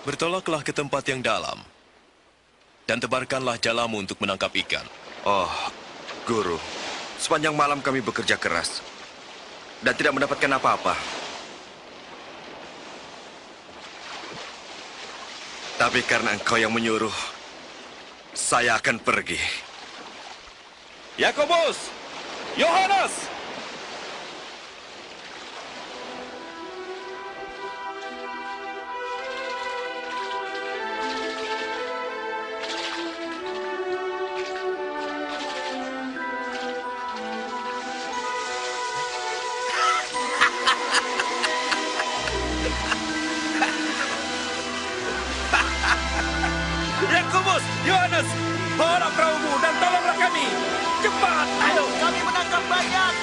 Bertolaklah ke tempat yang dalam dan tebarkanlah jalamu untuk menangkap ikan. Oh, Guru, sepanjang malam kami bekerja keras dan tidak mendapatkan apa-apa. Tapi karena engkau yang menyuruh, saya akan pergi. Yakobus! Yohanes! Yakobus, Yohanes, bawalah perahumu dan tolonglah kami. Cepat, ayo, kami menangkap banyak.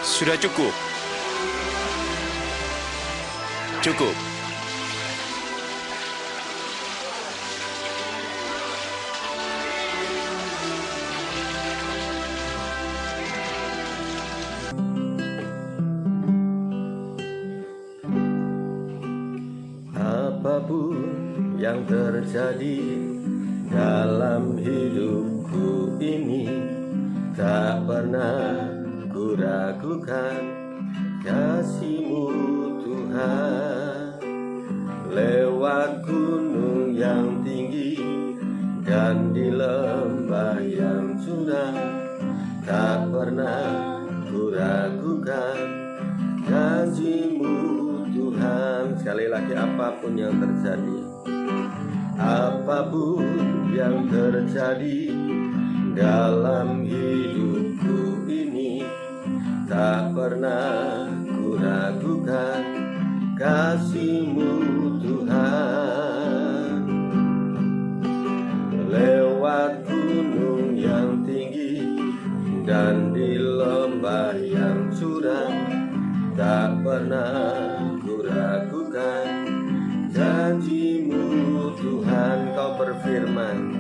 Sudah cukup. Cukup. Apapun yang terjadi dalam hidupku ini, tak pernah ku ragukan kasih-Mu Tuhan. Lewat gunung yang tinggi dan di lembah yang curam, tak pernah ku ragukan janji-Mu Tuhan. Sekali lagi, apapun yang terjadi, apapun yang terjadi dalam hidupku ini, tak pernah ku ragukan kasih-Mu Tuhan. Lewat gunung yang tinggi dan di lembah yang curam, tak pernah ku ragukan janji-Mu Tuhan. Kau berfirman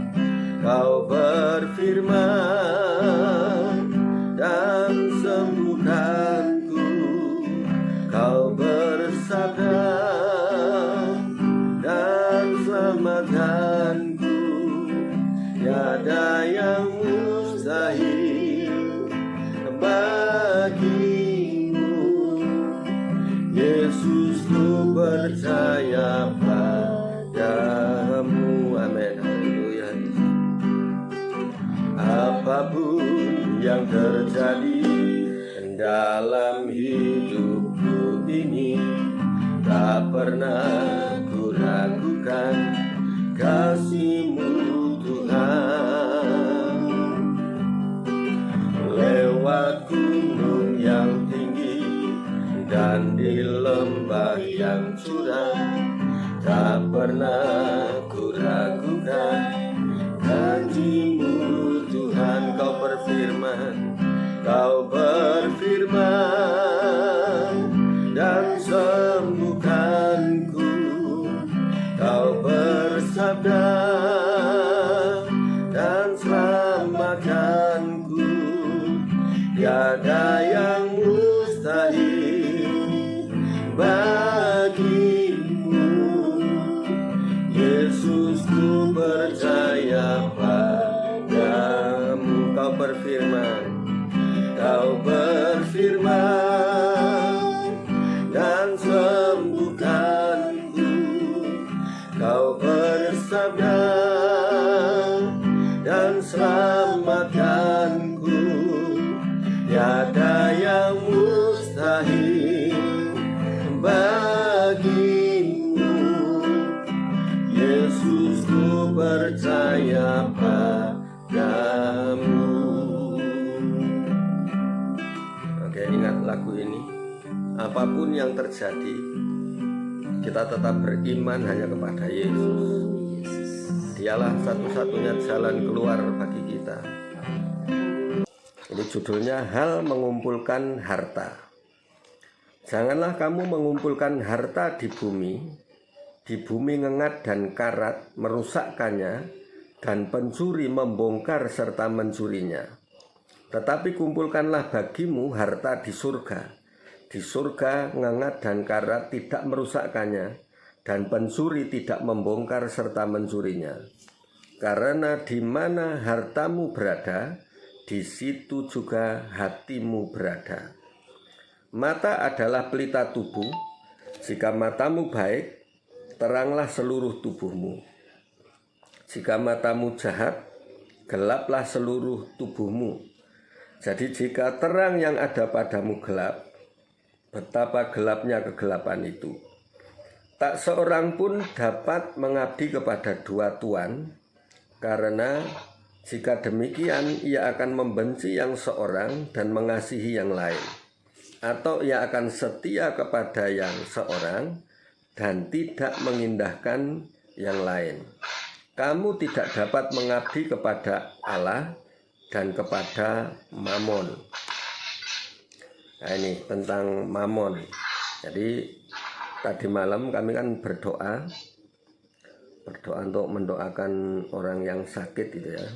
dan sembuhkanku. Kau bersabda dan selamatkanku. Tiada yang mustahil bagimu. Yesus, ku percaya padamu. Amin. Haleluya. Apapun yang terjadi dalam hidupku ini, tak pernah ku ragukan kasih-Mu Tuhan. Lewat gunung yang tinggi dan di lembah yang curam, tak pernah ku ragukan janji-Mu Tuhan. Kau berfirman dan sembuhkanku. Kau bersabda dan selamatkanku. Tiada yang mustahil bagimu. Yesus, ku percaya padamu. Kau berfirman dan sembuhkanku. Kau bersabda dan selamatkanku. Tiada yang mustahil bagimu. Yesus, ku percaya padamu. Oke, ingat lagu ini. Apapun yang terjadi, kita tetap beriman hanya kepada Yesus. Dialah satu-satunya jalan keluar bagi kita. Ini judulnya Hal Mengumpulkan Harta. Janganlah kamu mengumpulkan harta di bumi ngengat dan karat merusakkannya, dan pencuri membongkar serta mencurinya. Tetapi kumpulkanlah bagimu harta di surga. Di surga ngengat dan karat tidak merusakkannya, dan pencuri tidak membongkar serta mencurinya. Karena di mana hartamu berada, di situ juga hatimu berada. Mata adalah pelita tubuh. Jika matamu baik, teranglah seluruh tubuhmu. Jika matamu jahat, gelaplah seluruh tubuhmu. Jadi jika terang yang ada padamu gelap, betapa gelapnya kegelapan itu. Tak seorang pun dapat mengabdi kepada dua tuan, karena jika demikian ia akan membenci yang seorang dan mengasihi yang lain, atau ia akan setia kepada yang seorang dan tidak mengindahkan yang lain. Kamu tidak dapat mengabdi kepada Allah dan kepada Mamon. Nah, ini tentang Mamon. Jadi tadi malam kami kan berdoa untuk mendoakan orang yang sakit gitu ya.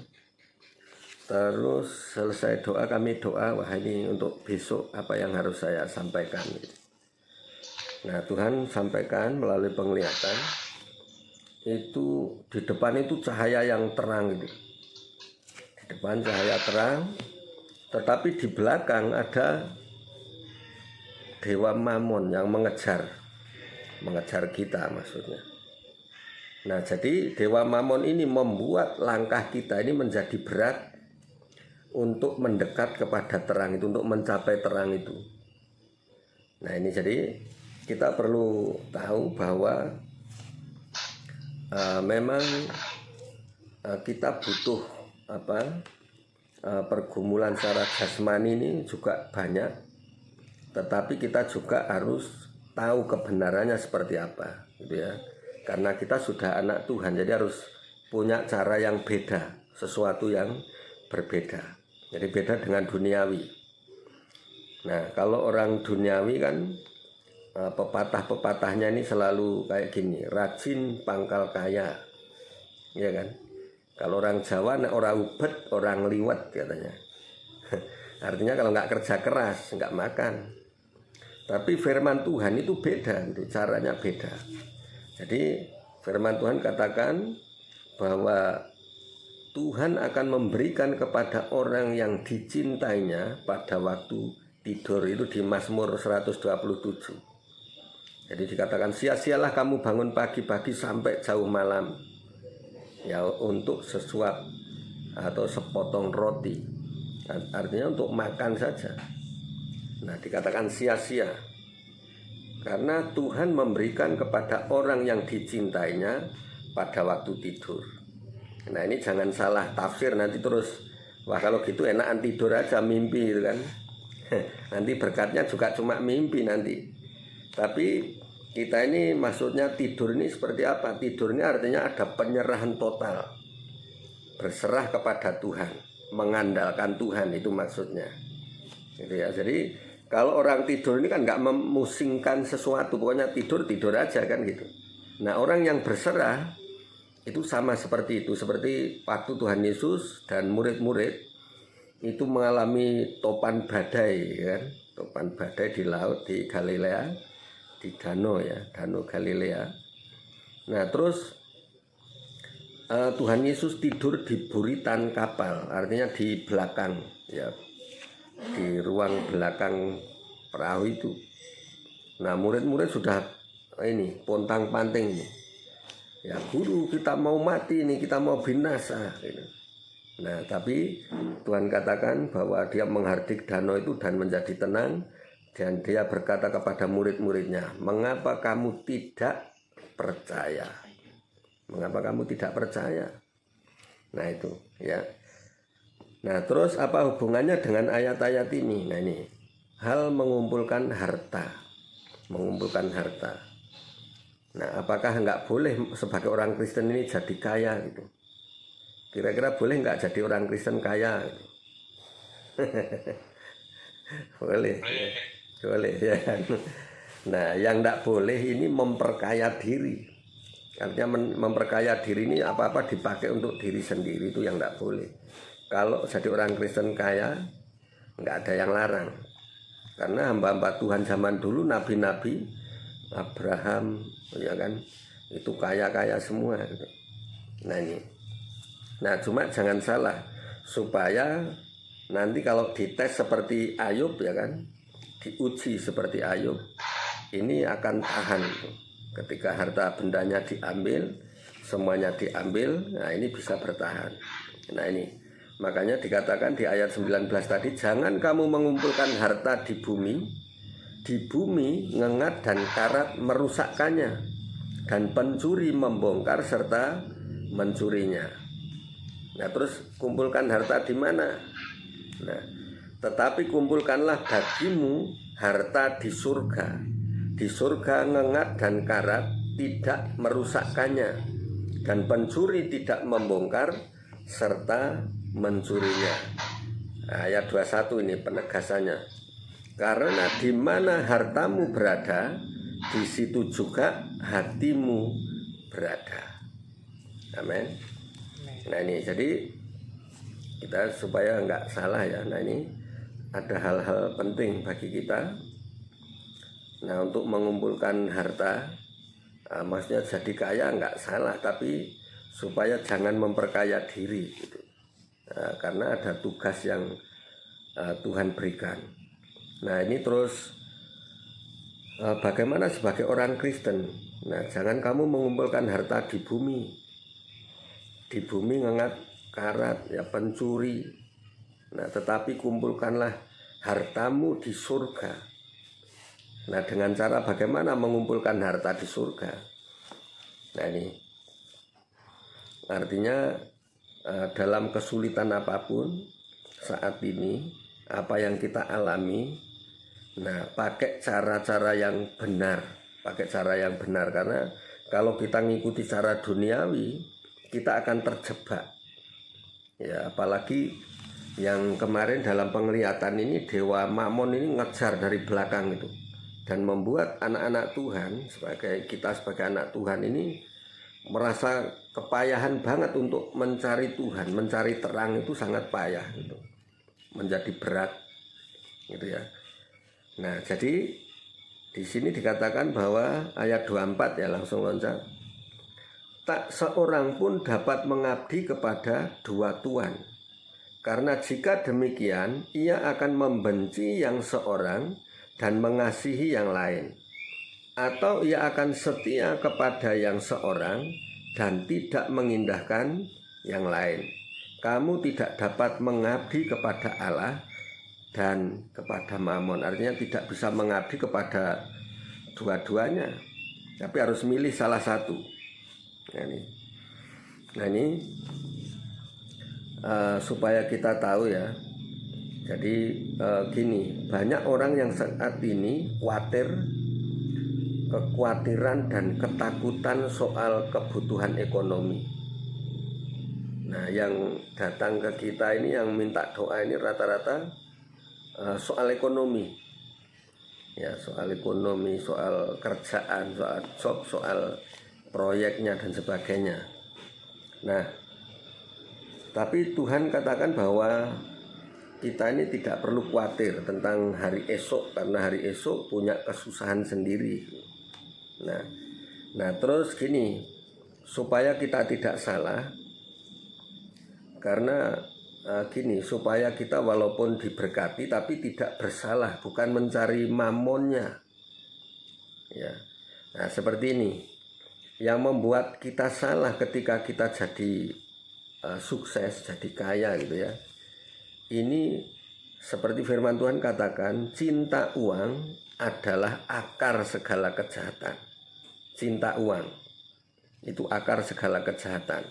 Terus selesai doa kami doa, wah ini untuk besok apa yang harus saya sampaikan gitu. Nah, Tuhan sampaikan melalui penglihatan, itu di depan itu cahaya yang terang gitu. Di depan cahaya terang, tetapi di belakang ada dewa Mamon yang mengejar kita maksudnya. Nah, jadi dewa Mamon ini membuat langkah kita ini menjadi berat untuk mendekat kepada terang itu, untuk mencapai terang itu. Nah, ini jadi kita perlu tahu bahwa memang kita butuh pergumulan secara jasmani ini juga banyak. Tetapi kita juga harus tahu kebenarannya seperti apa, gitu ya. Karena kita sudah anak Tuhan, jadi harus punya cara yang beda, sesuatu yang berbeda. Jadi beda dengan duniawi. Nah, kalau orang duniawi kan pepatah-pepatahnya ini selalu kayak gini, rajin pangkal kaya, ya kan? Kalau orang Jawa, orang ubet, orang liwet katanya. Artinya kalau nggak kerja keras, nggak makan. Tapi firman Tuhan itu beda, gitu, caranya beda. Jadi firman Tuhan katakan bahwa Tuhan akan memberikan kepada orang yang dicintainya pada waktu tidur, itu di Mazmur 127. Jadi dikatakan sia-sialah kamu bangun pagi-pagi sampai jauh malam, ya untuk sesuap atau sepotong roti, artinya untuk makan saja. Nah, dikatakan sia-sia karena Tuhan memberikan kepada orang yang dicintainya pada waktu tidur. Nah, ini jangan salah tafsir nanti terus, wah kalau gitu enakan tidur aja, mimpi gitu kan. Nanti berkatnya juga cuma mimpi nanti. Tapi kita ini maksudnya tidur ini seperti apa? Tidur ini artinya ada penyerahan total, berserah kepada Tuhan, mengandalkan Tuhan, itu maksudnya gitu ya. Jadi kalau orang tidur ini kan nggak memusingkan sesuatu, pokoknya tidur aja kan gitu. Nah, orang yang berserah itu sama seperti itu, seperti waktu Tuhan Yesus dan murid-murid itu mengalami topan badai kan, topan badai di laut di Galilea, di danau ya, danau Galilea. Nah, terus Tuhan Yesus tidur di buritan kapal, artinya di belakang ya, di ruang belakang perahu itu. Nah, murid-murid sudah ini pontang-panting ini. Ya, guru, kita mau mati nih, kita mau binasa gitu. Nah, tapi Tuhan katakan bahwa dia menghardik danau itu dan menjadi tenang, dan dia berkata kepada murid-muridnya, "Mengapa kamu tidak percaya? Mengapa kamu tidak percaya?" Nah, itu ya. Nah, terus apa hubungannya dengan ayat-ayat ini? Nah, ini hal mengumpulkan harta. Mengumpulkan harta. Nah, apakah nggak boleh sebagai orang Kristen ini jadi kaya gitu? Kira-kira boleh nggak jadi orang Kristen kaya? Gitu? Boleh. Boleh ya. Nah, yang nggak boleh ini memperkaya diri. Artinya memperkaya diri ini apa-apa dipakai untuk diri sendiri, itu yang nggak boleh. Kalau jadi orang Kristen kaya, nggak ada yang larang. Karena hamba-hamba Tuhan zaman dulu, nabi-nabi, Abraham, ya kan, itu kaya-kaya semua. Gitu. Nah ini, nah cuma jangan salah, supaya nanti kalau dites seperti Ayub, ya kan, diuji seperti Ayub, ini akan tahan. Gitu. Ketika harta bendanya diambil, semuanya diambil, nah ini bisa bertahan. Nah ini, makanya dikatakan di ayat 19 tadi, jangan kamu mengumpulkan harta di bumi ngengat dan karat merusakkannya, dan pencuri membongkar serta mencurinya. Nah terus kumpulkan harta di mana? Nah, tetapi kumpulkanlah bagimu harta di surga. Di surga ngengat dan karat tidak merusakkannya, dan pencuri tidak membongkar serta mencurinya. Ayat 21 ini penegasannya. Karena di mana hartamu berada, di situ juga hatimu berada. Amin. Nah ini, jadi kita supaya nggak salah ya. Nah ini ada hal-hal penting bagi kita. Nah untuk mengumpulkan harta, maksudnya jadi kaya nggak salah, tapi supaya jangan memperkaya diri gitu. Karena ada tugas yang Tuhan berikan. Nah ini terus bagaimana sebagai orang Kristen. Nah jangan kamu mengumpulkan harta di bumi. Di bumi ngengat karat, ya pencuri. Nah tetapi kumpulkanlah hartamu di surga. Nah dengan cara bagaimana mengumpulkan harta di surga. Nah ini artinya dalam kesulitan apapun saat ini, apa yang kita alami, nah pakai cara-cara yang benar. Pakai cara yang benar, karena kalau kita ngikuti cara duniawi, kita akan terjebak. Ya apalagi yang kemarin dalam penglihatan ini, dewa Mamon ini ngejar dari belakang itu, dan membuat anak-anak Tuhan, sebagai anak Tuhan ini merasa kepayahan banget untuk mencari Tuhan, mencari terang itu sangat payah gitu. Menjadi berat gitu ya. Nah, jadi di sini dikatakan bahwa ayat 24 ya, langsung loncat. Tak seorang pun dapat mengabdi kepada dua tuan. Karena jika demikian, ia akan membenci yang seorang dan mengasihi yang lain, atau ia akan setia kepada yang seorang dan tidak mengindahkan yang lain. Kamu tidak dapat mengabdi kepada Allah dan kepada Mamon. Artinya tidak bisa mengabdi kepada dua-duanya, tapi harus milih salah satu. Nah ini supaya kita tahu ya. Jadi gini, banyak orang yang saat ini kekhawatiran dan ketakutan soal kebutuhan ekonomi. Nah yang datang ke kita ini, yang minta doa ini rata-rata soal ekonomi. Ya soal ekonomi, soal kerjaan, soal job, soal proyeknya dan sebagainya. Nah tapi Tuhan katakan bahwa kita ini tidak perlu khawatir tentang hari esok, karena hari esok punya kesusahan sendiri. Nah terus gini, supaya kita tidak salah, karena gini, supaya kita walaupun diberkati tapi tidak bersalah, bukan mencari mamonnya. Ya, nah seperti ini, yang membuat kita salah ketika kita jadi sukses, jadi kaya gitu ya. Ini seperti firman Tuhan katakan, cinta uang adalah akar segala kejahatan. Cinta uang itu akar segala kejahatan.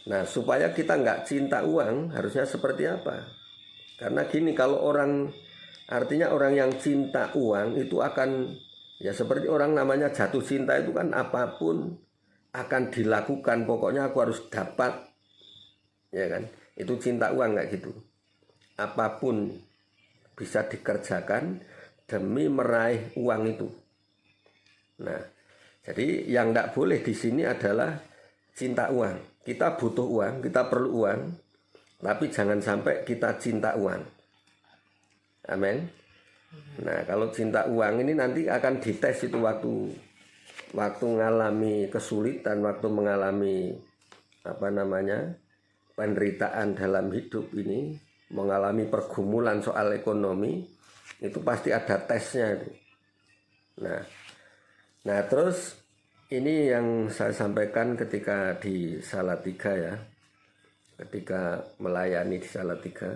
Nah supaya kita nggak cinta uang, harusnya seperti apa? Karena gini, kalau orang, artinya orang yang cinta uang itu akan, ya seperti orang namanya jatuh cinta itu kan apapun akan dilakukan, pokoknya aku harus dapat, ya kan? Itu cinta uang kayak gitu. Apapun bisa dikerjakan demi meraih uang itu. Nah, jadi yang tidak boleh di sini adalah cinta uang. Kita butuh uang, kita perlu uang, tapi jangan sampai kita cinta uang. Amin. Nah, kalau cinta uang ini nanti akan dites itu waktu mengalami kesulitan, waktu mengalami penderitaan dalam hidup ini, mengalami pergumulan soal ekonomi, itu pasti ada tesnya itu. Nah terus ini yang saya sampaikan ketika di Salatiga ya, ketika melayani di Salatiga.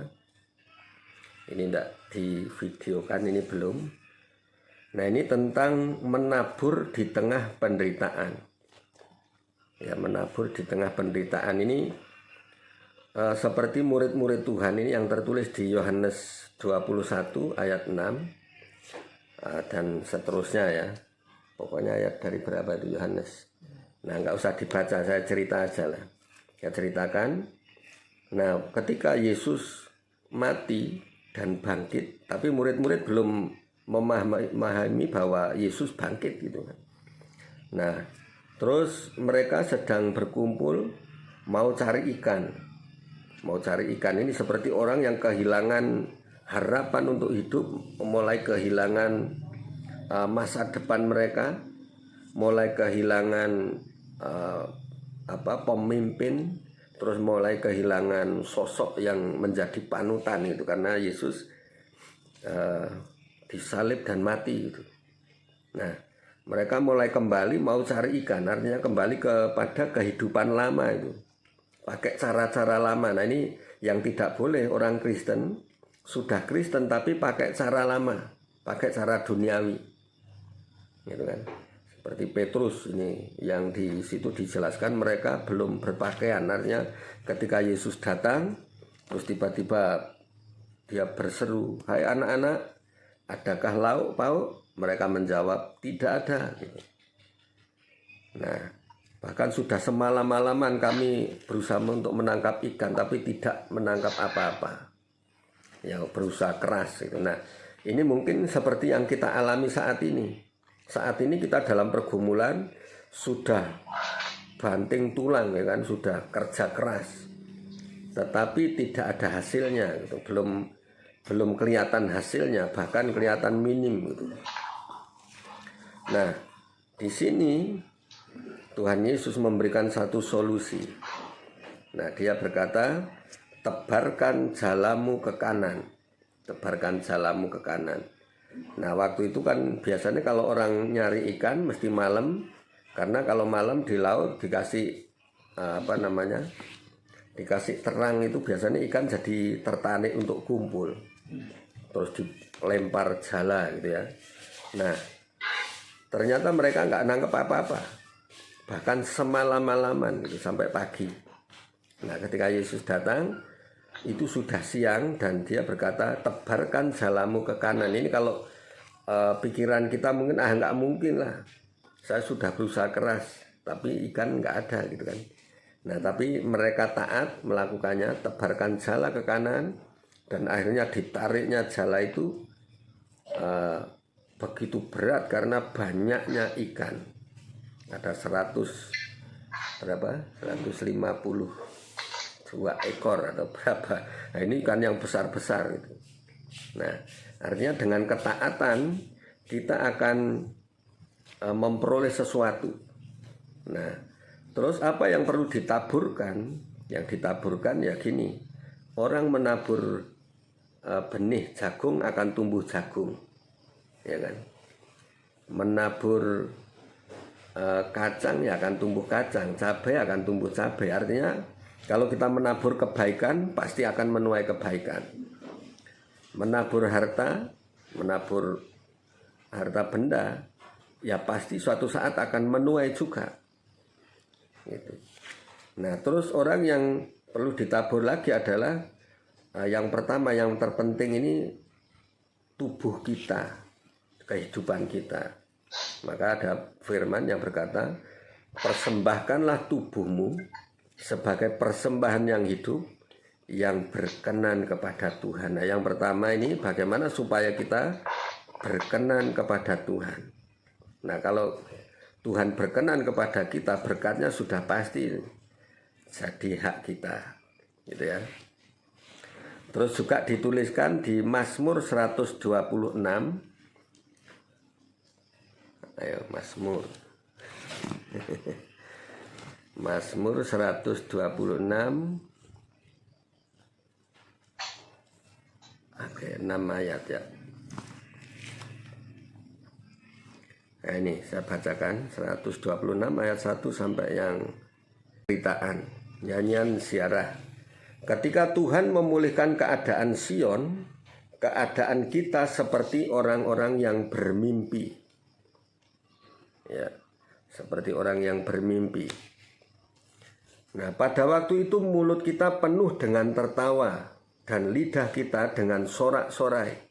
Ini tidak divideokan, ini belum. Nah, ini tentang menabur di tengah penderitaan. Ya, menabur di tengah penderitaan ini seperti murid-murid Tuhan ini yang tertulis di Yohanes 21 ayat 6 dan seterusnya ya. Pokoknya ayat dari berapa itu Yohanes. Nah, nggak usah dibaca, saya cerita aja lah. Saya ceritakan. Nah, ketika Yesus mati dan bangkit, tapi murid-murid belum memahami bahwa Yesus bangkit gitu kan. Nah, terus mereka sedang berkumpul mau cari ikan. Mau cari ikan ini seperti orang yang kehilangan harapan untuk hidup, mulai kehilangan masa depan mereka, mulai kehilangan pemimpin, terus mulai kehilangan sosok yang menjadi panutan itu karena Yesus disalib dan mati gitu. Nah, mereka mulai kembali mau cari ikan, artinya kembali kepada kehidupan lama itu, pakai cara-cara lama. Nah, ini yang tidak boleh orang Kristen, sudah Kristen tapi pakai cara lama, pakai cara duniawi, gitu kan. Seperti Petrus ini yang di situ dijelaskan mereka belum berpakaian, artinya ketika Yesus datang terus tiba-tiba dia berseru, "Hai anak-anak, adakah lauk pauk?" Mereka menjawab, "Tidak ada." Gitu. Nah, bahkan sudah semalam-malaman kami berusaha untuk menangkap ikan tapi tidak menangkap apa-apa. Ya, berusaha keras gitu. Nah, ini mungkin seperti yang kita alami saat ini. Saat ini kita dalam pergumulan, sudah banting tulang ya kan, sudah kerja keras, tetapi tidak ada hasilnya gitu. Belum kelihatan hasilnya, bahkan kelihatan minim gitu. Nah, di sini Tuhan Yesus memberikan satu solusi. Nah, dia berkata, "Tebarkan jalamu ke kanan." Tebarkan jalamu ke kanan. Nah, waktu itu kan biasanya kalau orang nyari ikan mesti malam, karena kalau malam di laut dikasih dikasih terang itu biasanya ikan jadi tertarik untuk kumpul, terus dilempar jala gitu ya. Nah, ternyata mereka nggak nangkep apa-apa, bahkan semalam-malaman gitu, sampai pagi. Nah, ketika Yesus datang itu sudah siang dan dia berkata, "Tebarkan jalamu ke kanan." Ini kalau pikiran kita mungkin nggak mungkin lah, saya sudah berusaha keras tapi ikan nggak ada gitu kan. Nah, tapi mereka taat melakukannya, tebarkan jala ke kanan, dan akhirnya ditariknya jala itu begitu berat karena banyaknya ikan. Ada 152 ekor atau berapa. Nah, ini ikan yang besar-besar gitu. Nah, artinya dengan ketaatan kita akan memperoleh sesuatu. Nah, terus apa yang perlu ditaburkan? Yang ditaburkan ya gini, orang menabur benih jagung akan tumbuh jagung, ya kan? Menabur kacang ya akan tumbuh kacang, cabai akan tumbuh cabai. Artinya kalau kita menabur kebaikan pasti akan menuai kebaikan. Menabur harta benda ya pasti suatu saat akan menuai juga gitu. Nah, terus orang yang perlu ditabur lagi adalah yang pertama, yang terpenting ini tubuh kita, kehidupan kita. Maka ada firman yang berkata, "Persembahkanlah tubuhmu sebagai persembahan yang hidup, yang berkenan kepada Tuhan." Nah, yang pertama ini bagaimana supaya kita berkenan kepada Tuhan. Nah, kalau Tuhan berkenan kepada kita, berkatnya sudah pasti jadi hak kita, gitu ya. Terus juga dituliskan di Mazmur 126. Ayo Mazmur. Mazmur 126. Oke, 6 ayat ya. Nah, ini saya bacakan 126 ayat 1 sampai yang ceritaan nyanyian ziarah. Ketika Tuhan memulihkan keadaan Sion, keadaan kita seperti orang-orang yang bermimpi. Ya, seperti orang yang bermimpi. Nah, pada waktu itu mulut kita penuh dengan tertawa dan lidah kita dengan sorak-sorai.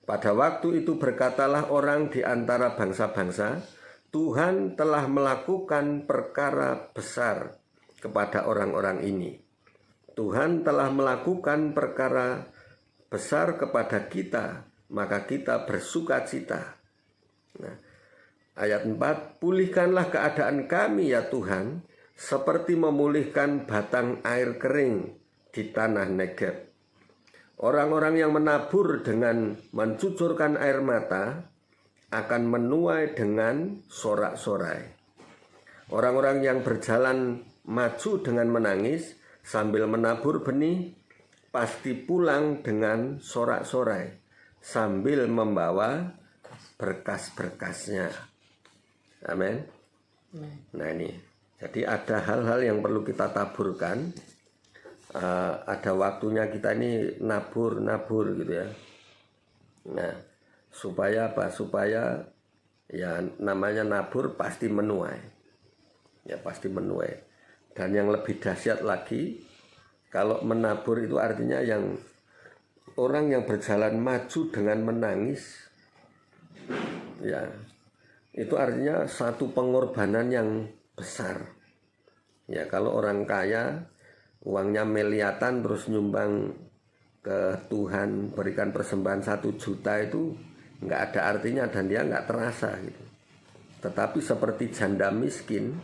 Pada waktu itu berkatalah orang di antara bangsa-bangsa, Tuhan telah melakukan perkara besar kepada orang-orang ini. Tuhan telah melakukan perkara besar kepada kita, maka kita bersukacita. Nah, ayat 4, pulihkanlah keadaan kami ya Tuhan, seperti memulihkan batang air kering di tanah Negeb. Orang-orang yang menabur dengan mencucurkan air mata akan menuai dengan sorak-sorai. Orang-orang yang berjalan maju dengan menangis sambil menabur benih pasti pulang dengan sorak-sorai sambil membawa berkas-berkasnya. Amin. Nah ini, jadi ada hal-hal yang perlu kita taburkan. Ada waktunya kita ini nabur gitu ya. Nah, supaya apa? Supaya ya namanya nabur pasti menuai. Ya pasti menuai. Dan yang lebih dahsyat lagi, kalau menabur itu artinya yang orang yang berjalan maju dengan menangis. Ya, itu artinya satu pengorbanan yang besar. Ya, kalau orang kaya uangnya miliatan terus nyumbang ke Tuhan, berikan persembahan 1 juta itu nggak ada artinya dan dia nggak terasa gitu. Tetapi seperti janda miskin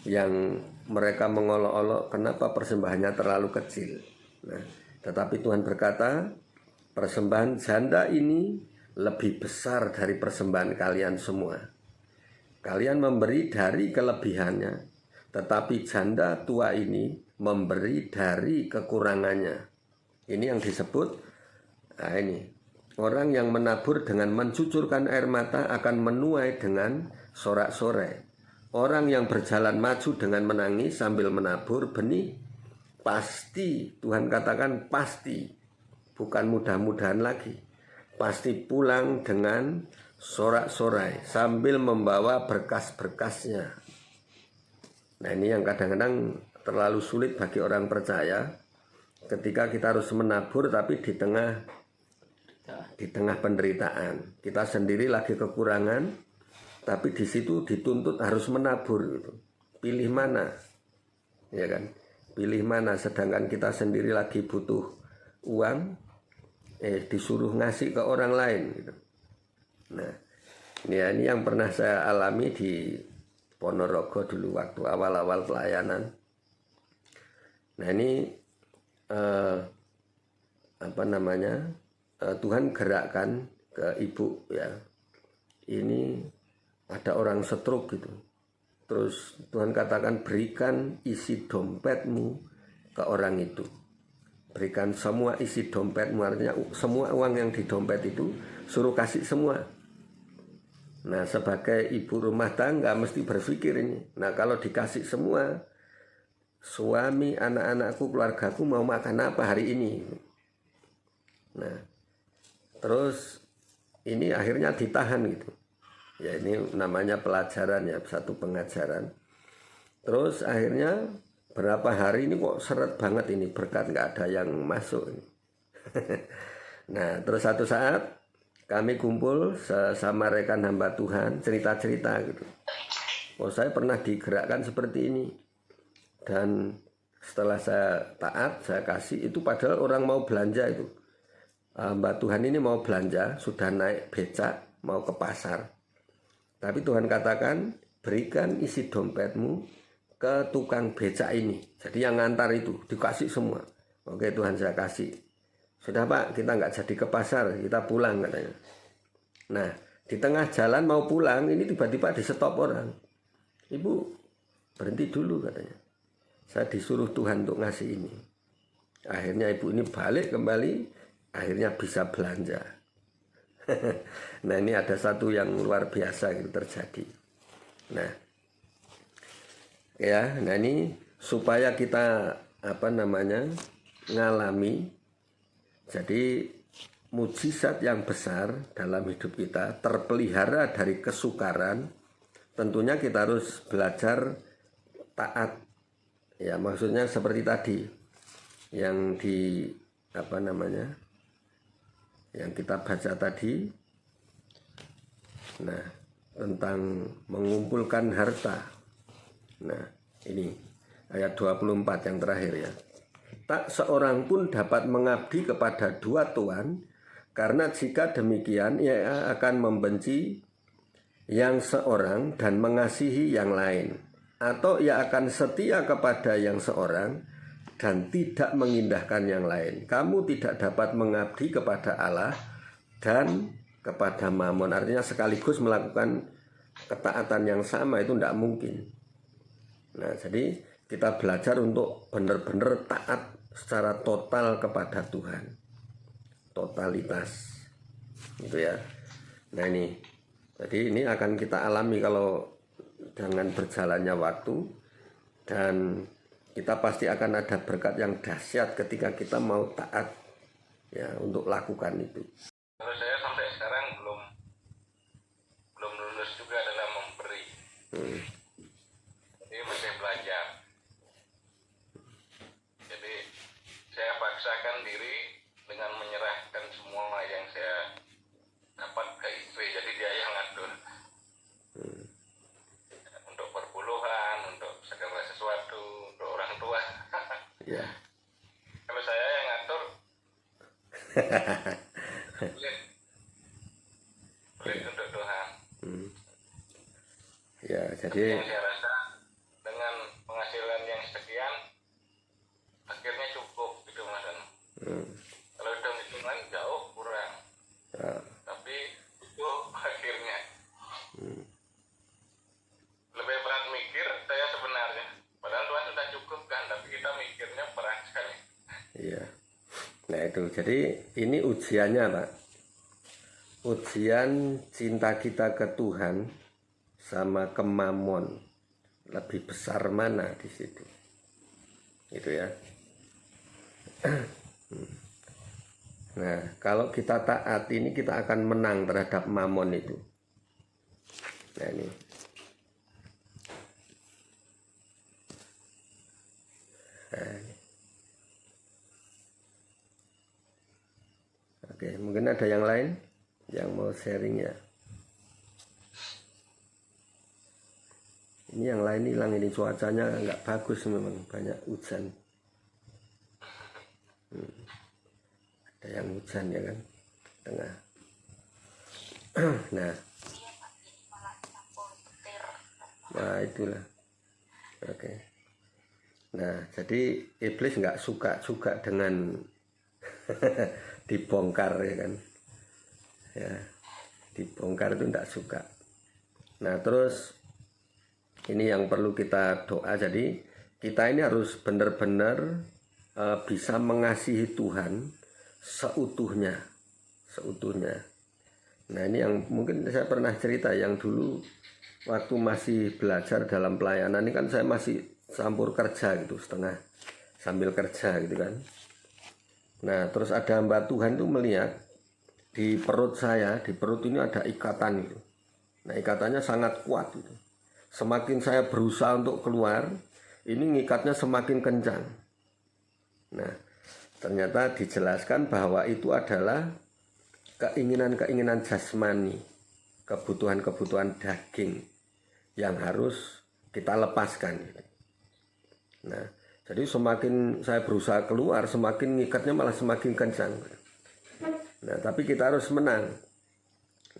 yang mereka mengolok-olok kenapa persembahannya terlalu kecil. Nah, tetapi Tuhan berkata persembahan janda ini lebih besar dari persembahan kalian semua. Kalian memberi dari kelebihannya, tetapi janda tua ini memberi dari kekurangannya. Ini yang disebut, nah ini, orang yang menabur dengan mencucurkan air mata akan menuai dengan sorak-sorai. Orang yang berjalan maju dengan menangis sambil menabur benih, pasti, Tuhan katakan pasti, bukan mudah-mudahan lagi, pasti pulang dengan sorak-sorai sambil membawa berkas-berkasnya. Nah ini yang kadang-kadang terlalu sulit bagi orang percaya ketika kita harus menabur tapi di tengah penderitaan. Kita sendiri lagi kekurangan tapi di situ dituntut harus menabur gitu. Pilih mana? Ya kan? Pilih mana sedangkan kita sendiri lagi butuh uang disuruh ngasih ke orang lain gitu. Nah, ini yang pernah saya alami di Ponorogo dulu waktu awal-awal pelayanan. Nah ini Tuhan gerakkan ke ibu ya. Ini ada orang stroke gitu. Terus Tuhan katakan berikan isi dompetmu ke orang itu. Berikan semua isi dompetmu, artinya semua uang yang di dompet itu suruh kasih semua. Nah sebagai ibu rumah tangga mesti berpikir ini. Nah kalau dikasih semua, suami, anak-anakku, keluargaku mau makan apa hari ini? Nah, terus ini akhirnya ditahan gitu. Ya ini namanya pelajaran ya, satu pengajaran. Terus akhirnya berapa hari ini kok seret banget ini, berkat nggak ada yang masuk. Nah, terus satu saat kami kumpul sesama rekan hamba Tuhan, cerita-cerita gitu. Oh saya pernah digerakkan seperti ini. Dan setelah saya taat, saya kasih itu padahal orang mau belanja itu. Mbak Tuhan ini mau belanja, sudah naik becak, mau ke pasar. Tapi Tuhan katakan, berikan isi dompetmu ke tukang becak ini. Jadi yang ngantar itu, dikasih semua. Oke Tuhan saya kasih. Sudah Pak, kita nggak jadi ke pasar, kita pulang katanya. Nah, di tengah jalan mau pulang, ini tiba-tiba di stop orang. Ibu, berhenti dulu katanya. Saya disuruh Tuhan untuk ngasih ini. Akhirnya ibu ini balik kembali, akhirnya bisa belanja. Nah, ini ada satu yang luar biasa gitu terjadi. Nah, ya, nah ini supaya kita ngalami. Jadi mujizat yang besar dalam hidup kita terpelihara dari kesukaran. Tentunya kita harus belajar taat. Ya, maksudnya seperti tadi yang yang kita baca tadi. Nah, tentang mengumpulkan harta. Nah, ini ayat 24 yang terakhir ya. Tak seorang pun dapat mengabdi kepada dua tuan, karena jika demikian ia akan membenci yang seorang dan mengasihi yang lain, atau ia akan setia kepada yang seorang dan tidak mengindahkan yang lain. Kamu tidak dapat mengabdi kepada Allah dan kepada Mammon. Artinya sekaligus melakukan ketaatan yang sama itu tidak mungkin. Nah, jadi kita belajar untuk benar-benar taat secara total kepada Tuhan, totalitas gitu ya. Nah, ini jadi ini akan kita alami kalau dengan berjalannya waktu, dan kita pasti akan ada berkat yang dahsyat ketika kita mau taat ya untuk lakukan itu. Kalau saya sampai sekarang belum lulus juga dalam memberi. Jadi masih belajar. Jadi saya paksakan diri dengan menyerahkan semua yang saya dapat ke istri. Jadi dia yang ngatur. Untuk perpuluhan, untuk segala sesuatu, untuk orang tua. Ya. Kalau saya yang ngatur, sulit untuk Tuhan. Ya, jadi Yang saya rasa dengan penghasilan yang sekian akhirnya cukup gitu Mas Anu. Kalau hitung-hitungan jauh kurang, ya, tapi itu akhirnya lebih berat mikir saya sebenarnya. Padahal Tuhan sudah cukup kan, tapi kita mikirnya berat sekali. iya. Nah itu, jadi ini ujiannya Pak. Ujian cinta kita ke Tuhan sama ke Mammon, lebih besar mana di situ? Itu ya. Nah, kalau kita taat ini kita akan menang terhadap Mammon itu. Nah ini. Nah, ini. Oke, mungkin ada yang lain yang mau sharing ya. Ini yang lain hilang, ini cuacanya nggak bagus, memang banyak hujan. Ada yang hujan ya kan, tengah. Nah, itulah. Oke. Nah, jadi iblis nggak suka juga dengan dibongkar ya kan. Ya, dibongkar itu nggak suka. Nah, terus ini yang perlu kita doa. Jadi kita ini harus benar-benar bisa mengasihi Tuhan seutuhnya. Nah, ini yang mungkin saya pernah cerita, yang dulu waktu masih belajar dalam pelayanan ini kan saya masih campur kerja gitu, setengah sambil kerja gitu kan. Nah, terus ada hamba Tuhan tuh melihat di perut saya, di perut ini ada ikatan itu. Nah, ikatannya sangat kuat gitu. Semakin saya berusaha untuk keluar, ini ngikatnya semakin kencang. Nah, ternyata dijelaskan bahwa itu adalah keinginan-keinginan jasmani, kebutuhan-kebutuhan daging yang harus kita lepaskan. Nah, jadi semakin saya berusaha keluar, semakin ngikatnya malah semakin kencang. Nah, tapi kita harus menang.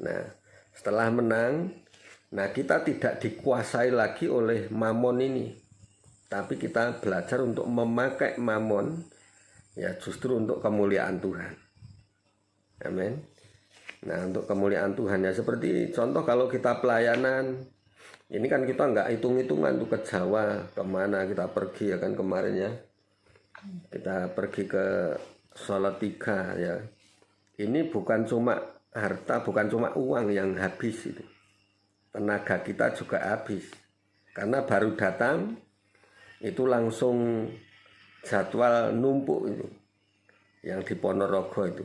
Nah, setelah menang, nah kita tidak dikuasai lagi oleh Mammon ini, tapi kita belajar untuk memakai Mammon ya justru untuk kemuliaan Tuhan. Amin. Nah, untuk kemuliaan Tuhan ya, seperti contoh kalau kita pelayanan, ini kan kita nggak hitung-hitungan tuh ke Jawa, kemana kita pergi ya kan kemarin ya. Kita pergi ke Salatiga ya. Ini bukan cuma harta, bukan cuma uang yang habis itu. Tenaga kita juga habis. Karena baru datang, itu langsung jadwal numpuk itu. Yang di Ponorogo itu.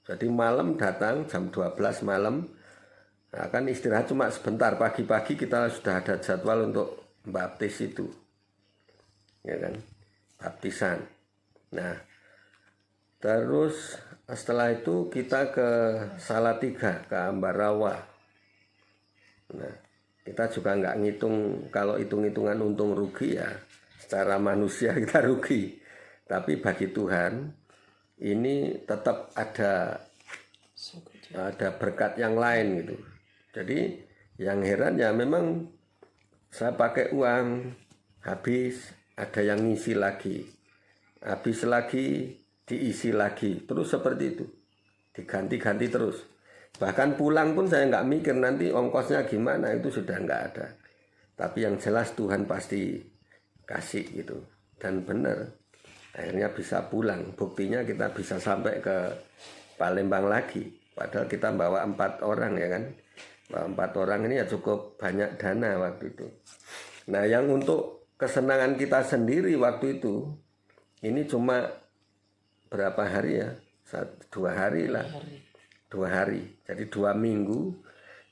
Jadi malam datang, jam 12 malam, akan istirahat cuma sebentar. Pagi-pagi kita sudah ada jadwal untuk baptis itu. Ya kan? Baptisan. Nah, terus setelah itu kita ke Salatiga, ke Ambarawa. Nah, kita juga nggak ngitung, kalau hitung-hitungan untung rugi ya secara manusia kita rugi. Tapi bagi Tuhan ini tetap ada berkat yang lain gitu. Jadi yang heran ya memang saya pakai uang habis, ada yang ngisi lagi, habis lagi diisi lagi, terus seperti itu, diganti-ganti terus. Bahkan pulang pun saya nggak mikir nanti ongkosnya gimana, itu sudah nggak ada. Tapi yang jelas Tuhan pasti kasih gitu, dan benar. Akhirnya bisa pulang, buktinya kita bisa sampai ke Palembang lagi. Padahal kita bawa 4 orang ya kan. Bawa 4 orang ini ya cukup banyak dana waktu itu. Nah yang untuk kesenangan kita sendiri waktu itu, ini cuma berapa hari ya? 2 hari lah. 2 hari. Jadi 2 minggu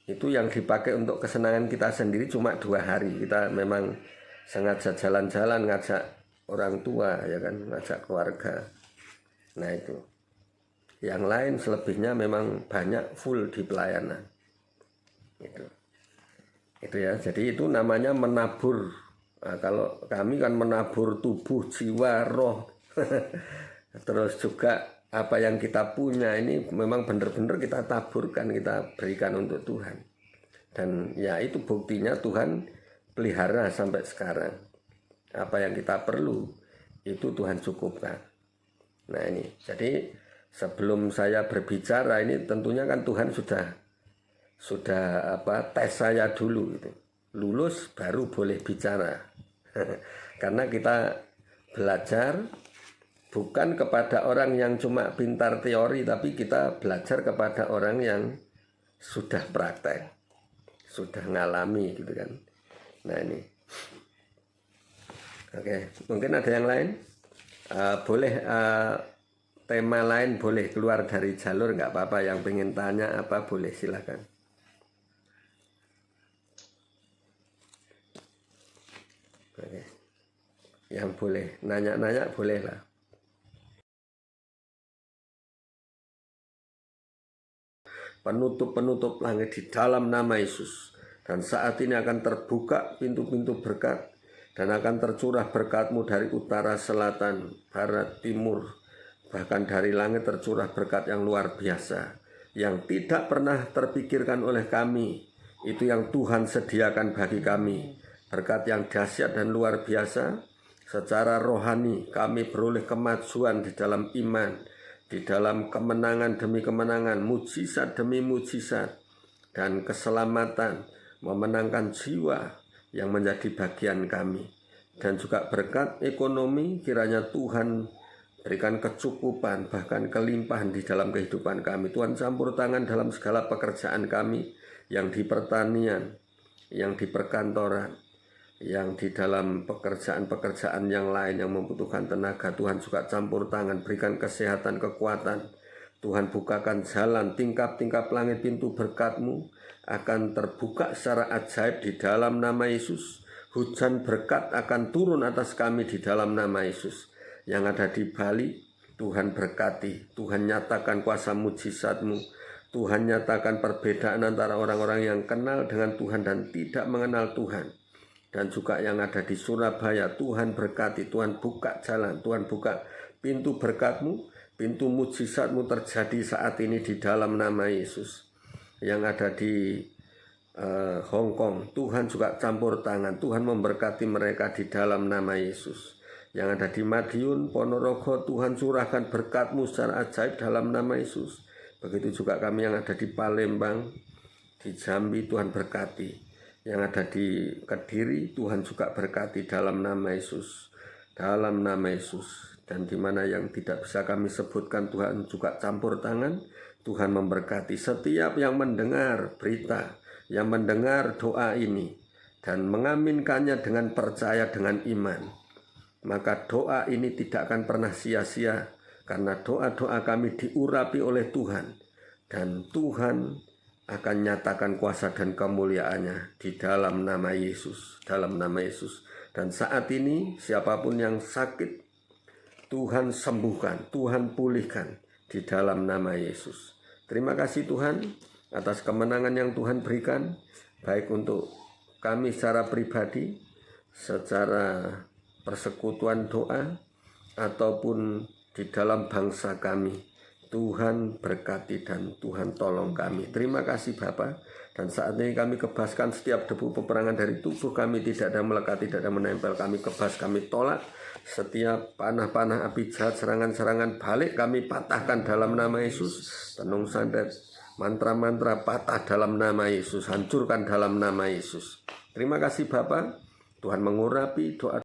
itu yang dipakai untuk kesenangan kita sendiri cuma 2 hari. Kita memang sengaja jalan-jalan, ngajak orang tua ya kan, ngajak keluarga. Nah itu. Yang lain selebihnya memang banyak full di pelayanan. Itu ya. Jadi itu namanya menabur. Nah, kalau kami kan menabur tubuh, jiwa, roh. Terus juga apa yang kita punya ini memang benar-benar kita taburkan, kita berikan untuk Tuhan. Dan ya itu buktinya Tuhan pelihara sampai sekarang. Apa yang kita perlu itu Tuhan cukupkan. Nah ini, jadi sebelum saya berbicara ini tentunya kan Tuhan sudah tes saya dulu gitu. Lulus baru boleh bicara. Karena kita belajar bukan kepada orang yang cuma pintar teori, tapi kita belajar kepada orang yang sudah praktek, sudah ngalami gitu kan. Nah ini. Oke, mungkin ada yang lain? Boleh tema lain boleh keluar dari jalur, nggak apa-apa. Yang pengen tanya apa boleh, silakan. Oke. Yang boleh nanya-nanya boleh lah. Penutup-penutup langit di dalam nama Yesus. Dan saat ini akan terbuka pintu-pintu berkat. Dan akan tercurah berkat-Mu dari utara, selatan, barat, timur. Bahkan dari langit tercurah berkat yang luar biasa. Yang tidak pernah terpikirkan oleh kami. Itu yang Tuhan sediakan bagi kami. Berkat yang dahsyat dan luar biasa. Secara rohani kami beroleh kemajuan di dalam iman. Di dalam kemenangan demi kemenangan. Mujizat demi mujizat. Dan keselamatan. Memenangkan jiwa yang menjadi bagian kami. Dan juga berkat ekonomi, kiranya Tuhan berikan kecukupan, bahkan kelimpahan di dalam kehidupan kami. Tuhan campur tangan dalam segala pekerjaan kami, yang di pertanian, yang di perkantoran, yang di dalam pekerjaan-pekerjaan yang lain yang membutuhkan tenaga. Tuhan juga campur tangan, berikan kesehatan, kekuatan. Tuhan bukakan jalan, tingkap-tingkap langit, pintu berkat-Mu akan terbuka secara ajaib di dalam nama Yesus. Hujan berkat akan turun atas kami di dalam nama Yesus. Yang ada di Bali, Tuhan berkati. Tuhan nyatakan kuasa mujizat-Mu. Tuhan nyatakan perbedaan antara orang-orang yang kenal dengan Tuhan dan tidak mengenal Tuhan. Dan juga yang ada di Surabaya, Tuhan berkati. Tuhan buka jalan, Tuhan buka pintu berkat-Mu. Pintu mujizat-Mu terjadi saat ini di dalam nama Yesus. Yang ada di Hong Kong, Tuhan juga campur tangan. Tuhan memberkati mereka di dalam nama Yesus. Yang ada di Madiun, Ponorogo, Tuhan curahkan berkat-Mu secara ajaib dalam nama Yesus. Begitu juga kami yang ada di Palembang, di Jambi, Tuhan berkati. Yang ada di Kediri, Tuhan juga berkati dalam nama Yesus. Dalam nama Yesus. Dan di mana yang tidak bisa kami sebutkan, Tuhan juga campur tangan. Tuhan memberkati setiap yang mendengar berita, yang mendengar doa ini, dan mengaminkannya dengan percaya, dengan iman. Maka doa ini tidak akan pernah sia-sia, karena doa-doa kami diurapi oleh Tuhan. Dan Tuhan akan nyatakan kuasa dan kemuliaannya di dalam nama Yesus. Dalam nama Yesus. Dan saat ini siapapun yang sakit, Tuhan sembuhkan, Tuhan pulihkan di dalam nama Yesus. Terima kasih Tuhan atas kemenangan yang Tuhan berikan, baik untuk kami secara pribadi, secara persekutuan doa, ataupun di dalam bangsa kami. Tuhan berkati dan Tuhan tolong kami. Terima kasih Bapa. Dan saat ini kami kebaskan setiap debu peperangan dari tubuh kami, tidak ada melekat, tidak ada menempel. Kami kebas, kami tolak setiap panah-panah api jahat, serangan-serangan balik kami patahkan dalam nama Yesus. Tenung santet, mantra-mantra patah dalam nama Yesus, hancurkan dalam nama Yesus. Terima kasih Bapa. Tuhan mengurapi doa